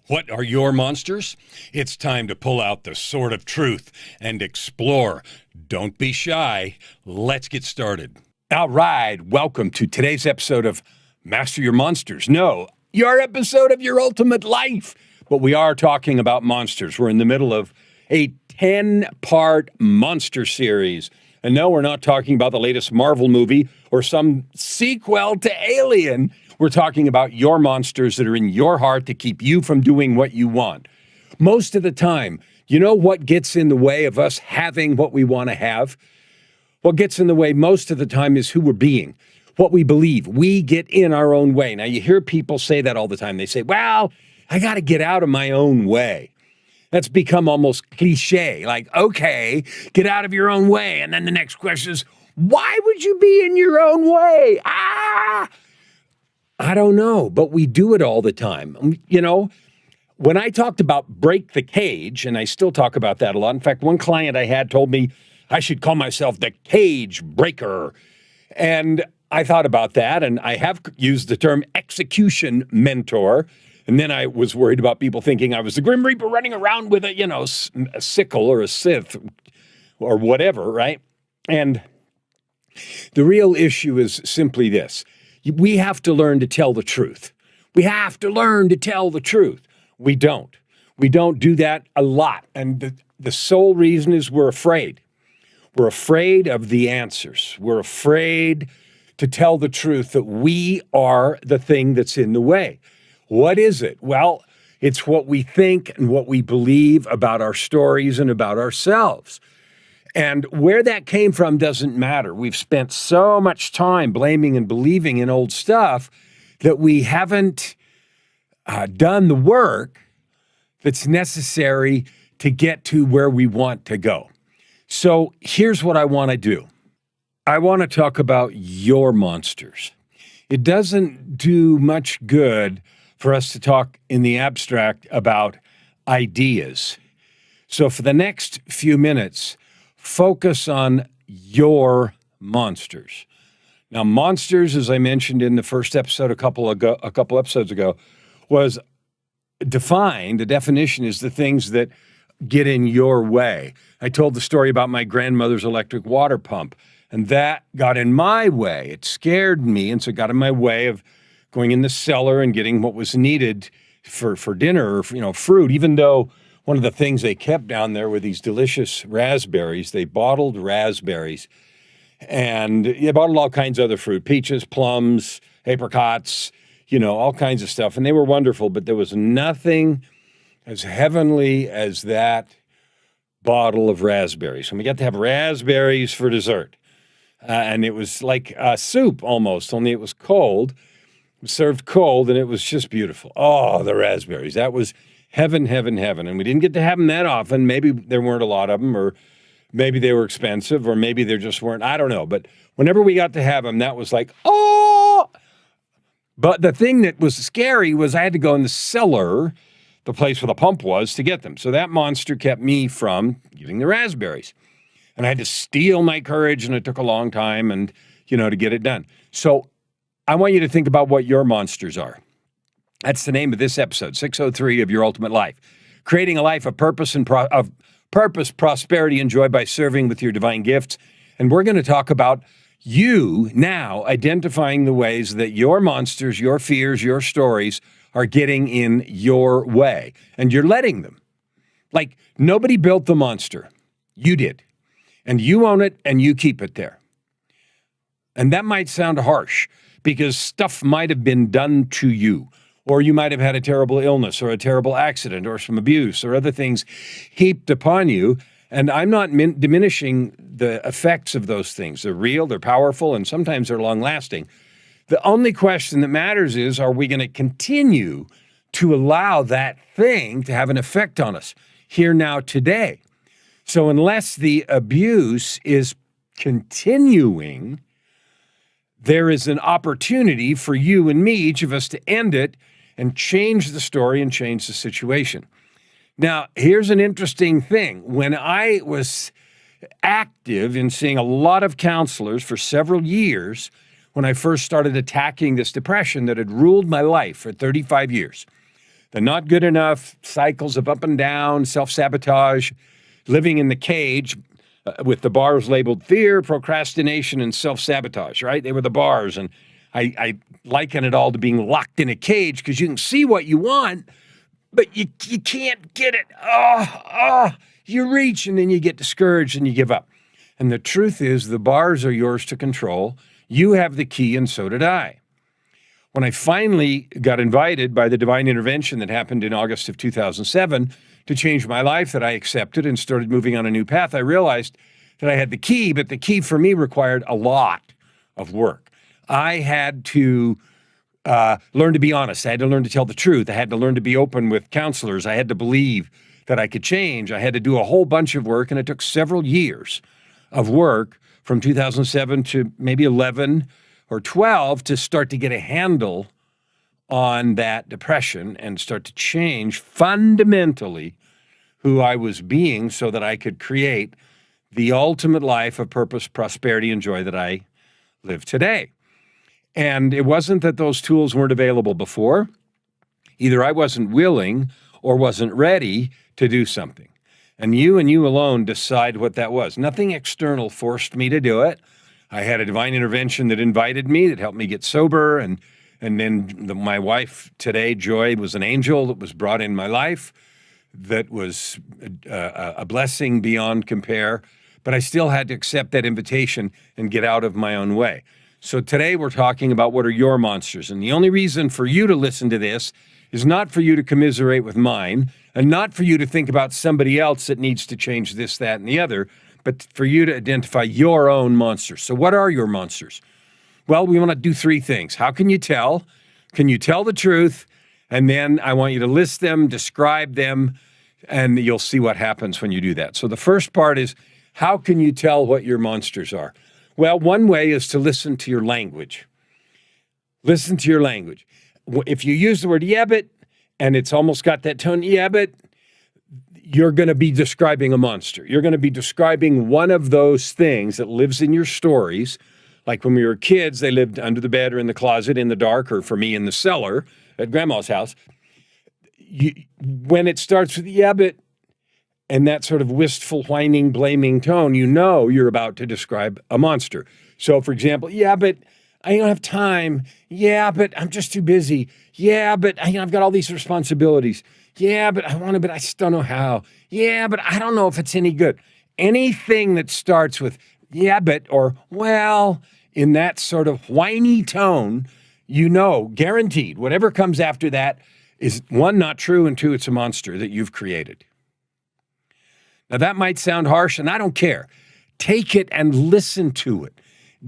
What are your monsters? It's time to pull out the sword of truth and explore. Don't be shy. Let's get started. All right. Welcome to today's episode of Master Your Monsters. No, your episode of Your Ultimate Life. But we are talking about monsters. We're in the middle of a 10-part monster series. And no, we're not talking about the latest Marvel movie or some sequel to Alien. We're talking about your monsters that are in your heart to keep you from doing what you want. Most of the time, you know what gets in the way of us having what we want to have? What gets in the way most of the time is who we're being, what we believe. We get in our own way. Now, you hear people say that all the time. They say, well, I got to get out of my own way. That's become almost cliche. Like, okay, get out of your own way. And then the next question is, why would you be in your own way? I don't know, but we do it all the time. You know, when I talked about break the cage, and I still talk about that a lot. In fact, one client I had told me I should call myself the cage breaker. And I thought about that, and I have used the term execution mentor. And then I was worried about people thinking I was the Grim Reaper running around with a sickle or a scythe or whatever, right? And the real issue is simply this. We have to learn to tell the truth. We have to learn to tell the truth. We don't. We don't do that a lot. And the sole reason is we're afraid. We're afraid of the answers. We're afraid to tell the truth that we are the thing that's in the way. What is it? Well, it's what we think and what we believe about our stories and about ourselves. And where that came from doesn't matter. We've spent so much time blaming and believing in old stuff that we haven't done the work that's necessary to get to where we want to go. So here's what I want to do. I want to talk about your monsters. It doesn't do much good for us to talk in the abstract about ideas. So for the next few minutes, focus on your monsters. Now, monsters, as I mentioned in the first episode a couple episodes ago, was defined. The definition is the things that get in your way. I told the story about my grandmother's electric water pump, and that got in my way. It scared me, and so it got in my way of going in the cellar and getting what was needed for dinner, or, fruit, even though one of the things they kept down there were these delicious raspberries. They bottled raspberries, and they bottled all kinds of other fruit, peaches, plums, apricots, all kinds of stuff. And they were wonderful, but there was nothing as heavenly as that bottle of raspberries. And we got to have raspberries for dessert. And it was like a soup almost, only it was cold. It was served cold, and it was just beautiful. Oh, the raspberries. That was heaven, heaven, heaven. And we didn't get to have them that often. Maybe there weren't a lot of them, or maybe they were expensive, or maybe there just weren't. I don't know. But whenever we got to have them, that was like, oh! But the thing that was scary was I had to go in the cellar, the place where the pump was, to get them. So that monster kept me from getting the raspberries. And I had to steel my courage, and it took a long time and, to get it done. So I want you to think about what your monsters are. That's the name of this episode, 603 of Your Ultimate Life. Creating a life of purpose prosperity, and joy by serving with your divine gifts. And we're going to talk about you now identifying the ways that your monsters, your fears, your stories are getting in your way. And you're letting them. Like, nobody built the monster. You did. And you own it, and you keep it there. And that might sound harsh, because stuff might have been done to you, or you might have had a terrible illness or a terrible accident or some abuse or other things heaped upon you. And I'm not diminishing the effects of those things. They're real, they're powerful, and sometimes they're long-lasting. The only question that matters is, are we going to continue to allow that thing to have an effect on us here, now, today? So unless the abuse is continuing, there is an opportunity for you and me, each of us, to end it and change the story and change the situation. Now, here's an interesting thing. When I was active in seeing a lot of counselors for several years, when I first started attacking this depression that had ruled my life for 35 years, the not good enough cycles of up and down, self-sabotage, living in the cage with the bars labeled fear, procrastination, and self-sabotage, right? They were the bars. And I liken it all to being locked in a cage because you can see what you want, but you can't get it. You reach and then you get discouraged and you give up. And the truth is the bars are yours to control. You have the key and so did I. When I finally got invited by the divine intervention that happened in August of 2007 to change my life, that I accepted and started moving on a new path, I realized that I had the key, but the key for me required a lot of work. I had to learn to be honest. I had to learn to tell the truth. I had to learn to be open with counselors. I had to believe that I could change. I had to do a whole bunch of work, and it took several years of work from 2007 to maybe 11 or 12 to start to get a handle on that depression and start to change fundamentally who I was being so that I could create the ultimate life of purpose, prosperity, and joy that I live today. And it wasn't that those tools weren't available before. Either I wasn't willing or wasn't ready to do something. And you alone decide what that was. Nothing external forced me to do it. I had a divine intervention that invited me, that helped me get sober. And then my wife today, Joy, was an angel that was brought in my life that was a blessing beyond compare. But I still had to accept that invitation and get out of my own way. So today we're talking about what are your monsters. And the only reason for you to listen to this is not for you to commiserate with mine and not for you to think about somebody else that needs to change this, that, and the other, but for you to identify your own monsters. So what are your monsters? Well, we want to do three things. How can you tell? Can you tell the truth? And then I want you to list them, describe them, and you'll see what happens when you do that. So the first part is, how can you tell what your monsters are? Well, one way is to listen to your language. Listen to your language. If you use the word yeah, but, and it's almost got that tone, yeah, but, you're going to be describing a monster. You're going to be describing one of those things that lives in your stories. Like when we were kids, they lived under the bed or in the closet in the dark, or for me in the cellar at grandma's house. When it starts with yeah, but, and that sort of wistful, whining, blaming tone, you know you're about to describe a monster. So, for example, yeah, but I don't have time. Yeah, but I'm just too busy. Yeah, but I've got all these responsibilities. Yeah, but I want to, but I just don't know how. Yeah, but I don't know if it's any good. Anything that starts with yeah, but, or well, in that sort of whiny tone, you know, guaranteed, whatever comes after that is one, not true, and two, it's a monster that you've created. Now, that might sound harsh, and I don't care. Take it and listen to it.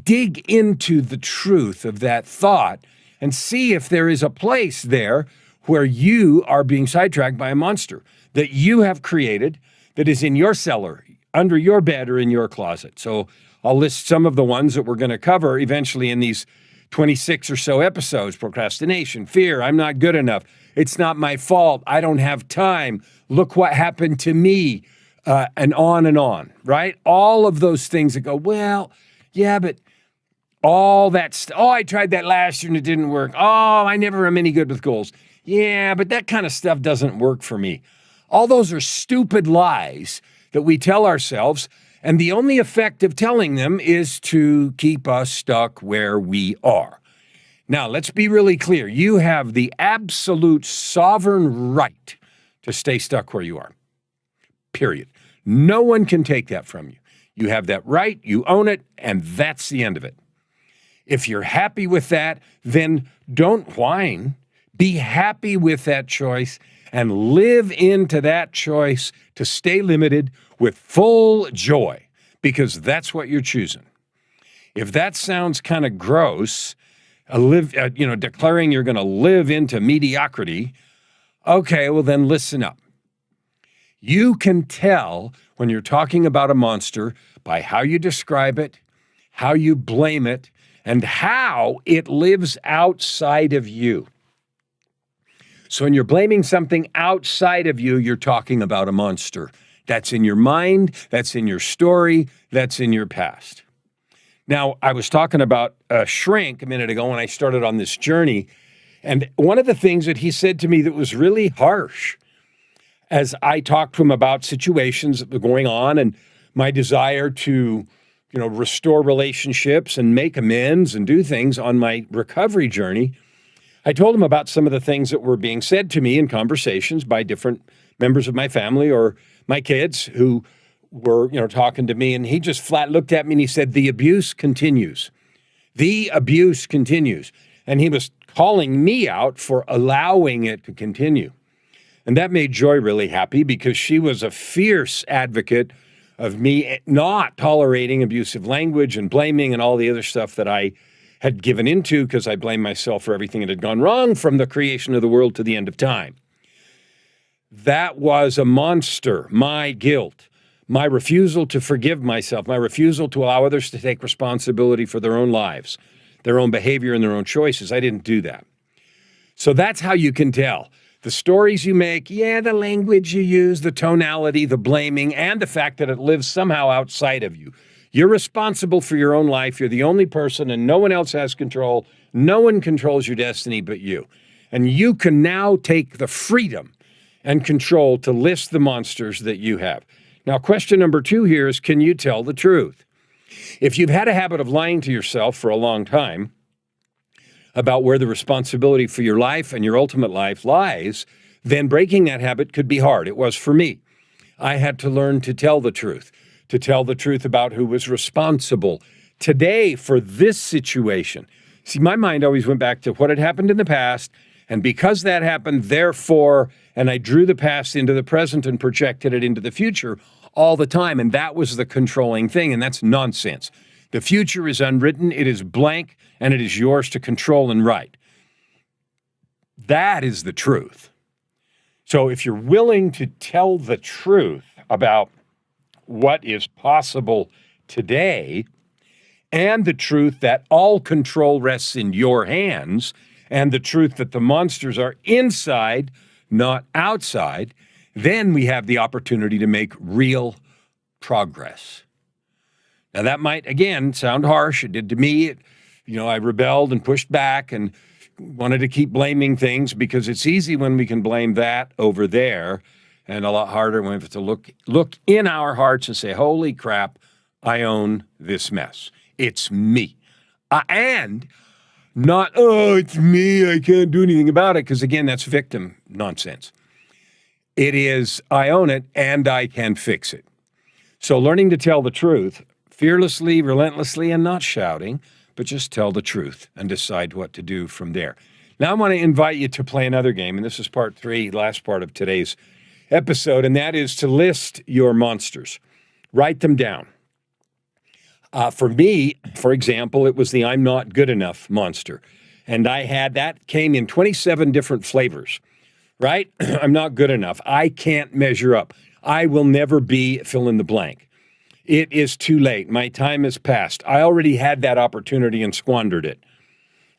Dig into the truth of that thought and see if there is a place there where you are being sidetracked by a monster that you have created that is in your cellar, under your bed, or in your closet. So I'll list some of the ones that we're going to cover eventually in these 26 or so episodes. Procrastination, fear, I'm not good enough. It's not my fault. I don't have time. Look what happened to me. And on, right? All of those things that go, well, yeah, but all that I tried that last year and it didn't work. Oh, I never am any good with goals. Yeah, but that kind of stuff doesn't work for me. All those are stupid lies that we tell ourselves, and the only effect of telling them is to keep us stuck where we are. Now, let's be really clear. You have the absolute sovereign right to stay stuck where you are. Period. No one can take that from you. You have that right, you own it, and that's the end of it. If you're happy with that, then don't whine. Be happy with that choice and live into that choice to stay limited with full joy, because that's what you're choosing. If that sounds kind of gross, declaring you're going to live into mediocrity, okay, well then listen up. You can tell when you're talking about a monster by how you describe it, how you blame it, and how it lives outside of you. So when you're blaming something outside of you, you're talking about a monster. That's in your mind, that's in your story, that's in your past. Now, I was talking about a shrink a minute ago when I started on this journey, And one of the things that he said to me that was really harsh as I talked to him about situations that were going on and my desire to, restore relationships and make amends and do things on my recovery journey, I told him about some of the things that were being said to me in conversations by different members of my family or my kids who were, talking to me. And he just flat looked at me and he said, "The abuse continues. The abuse continues." And he was calling me out for allowing it to continue. And that made Joy really happy because she was a fierce advocate of me not tolerating abusive language and blaming and all the other stuff that I had given into because I blamed myself for everything that had gone wrong from the creation of the world to the end of time. That was a monster, my guilt, my refusal to forgive myself, my refusal to allow others to take responsibility for their own lives, their own behavior and their own choices. I didn't do that. So that's how you can tell. The stories you make, the language you use, the tonality, the blaming, and the fact that it lives somehow outside of you. You're responsible for your own life. You're the only person, and no one else has control. No one controls your destiny but you. And you can now take the freedom and control to list the monsters that you have. Now, question number 2 here is, can you tell the truth? If you've had a habit of lying to yourself for a long time about where the responsibility for your life and your ultimate life lies, then breaking that habit could be hard. It was for me. I had to learn to tell the truth about who was responsible today for this situation. See, my mind always went back to what had happened in the past, and because that happened, therefore, and I drew the past into the present and projected it into the future all the time, and that was the controlling thing, and that's nonsense. The future is unwritten, it is blank, and it is yours to control and write. That is the truth. So if you're willing to tell the truth about what is possible today, and the truth that all control rests in your hands, and the truth that the monsters are inside, not outside, then we have the opportunity to make real progress. Now that might, again, sound harsh. It did to me. I rebelled and pushed back and wanted to keep blaming things because it's easy when we can blame that over there and a lot harder when we have to look in our hearts and say, holy crap, I own this mess. It's me. And not, it's me, I can't do anything about it, because again, that's victim nonsense. It is, I own it and I can fix it. So learning to tell the truth, fearlessly, relentlessly, and not shouting, but just tell the truth and decide what to do from there. Now I want to invite you to play another game, and this is part 3, last part of today's episode, and that is to list your monsters. Write them down. For me, for example, it was the I'm not good enough monster. And that came in 27 different flavors, right? I'm not good enough. I can't measure up. I will never be fill in the blank. It is too late. My time has passed. I already had that opportunity and squandered it.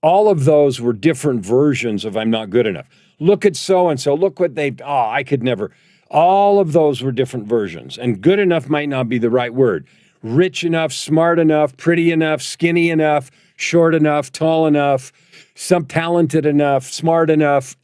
All of those were different versions of I'm not good enough. Look at so-and-so. Look what I could never. All of those were different versions. And good enough might not be the right word. Rich enough, smart enough, pretty enough, skinny enough, short enough, tall enough, some talented enough, smart enough.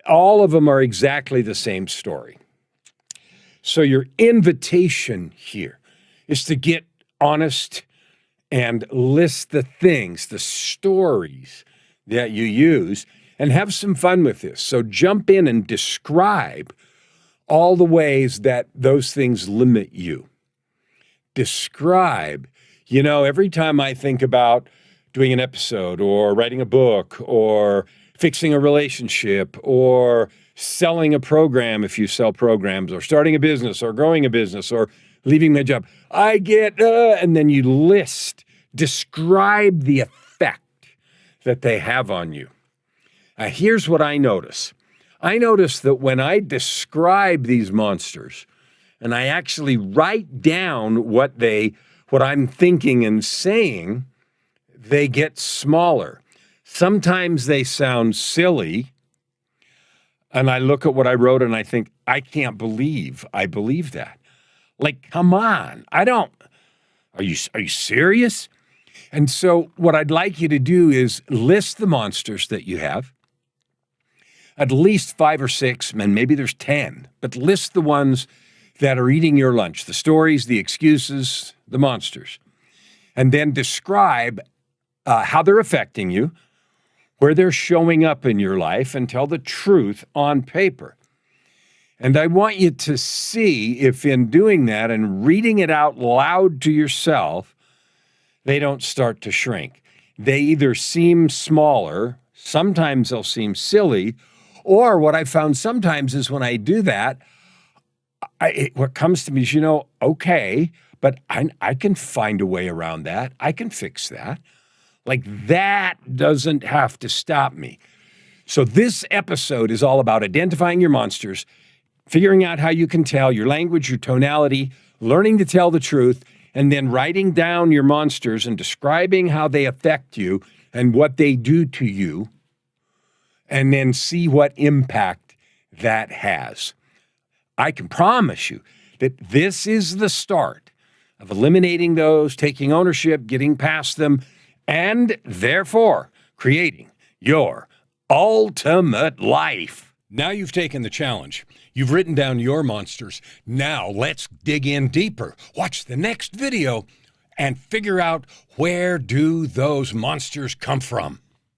All of them are exactly the same story. So your invitation here is to get honest and list the things, the stories that you use, and have some fun with this. So jump in and describe all the ways that those things limit you. Describe, every time I think about doing an episode or writing a book or fixing a relationship or selling a program if you sell programs, or starting a business or growing a business or leaving my job, I get, and then you describe the effect that they have on you. Here's what I notice. I notice that when I describe these monsters and I actually write down what I'm thinking and saying, they get smaller. Sometimes they sound silly, and I look at what I wrote and I think, I can't believe I believe that. Like, come on. Are you serious? And so what I'd like you to do is list the monsters that you have, at least 5 or 6, and maybe there's 10, but list the ones that are eating your lunch, the stories, the excuses, the monsters, and then describe how they're affecting you, where they're showing up in your life, and tell the truth on paper. And I want you to see if in doing that and reading it out loud to yourself, they don't start to shrink. They either seem smaller, sometimes they'll seem silly, or what I found sometimes is when I do that, what comes to me is, okay, but I can find a way around that. I can fix that. Like that doesn't have to stop me. So this episode is all about identifying your monsters, figuring out how you can tell your language, your tonality, learning to tell the truth, and then writing down your monsters and describing how they affect you and what they do to you, and then see what impact that has. I can promise you that this is the start of eliminating those, taking ownership, getting past them, and therefore creating your ultimate life. Now you've taken the challenge. You've written down your monsters. Now let's dig in deeper. Watch the next video and figure out, where do those monsters come from?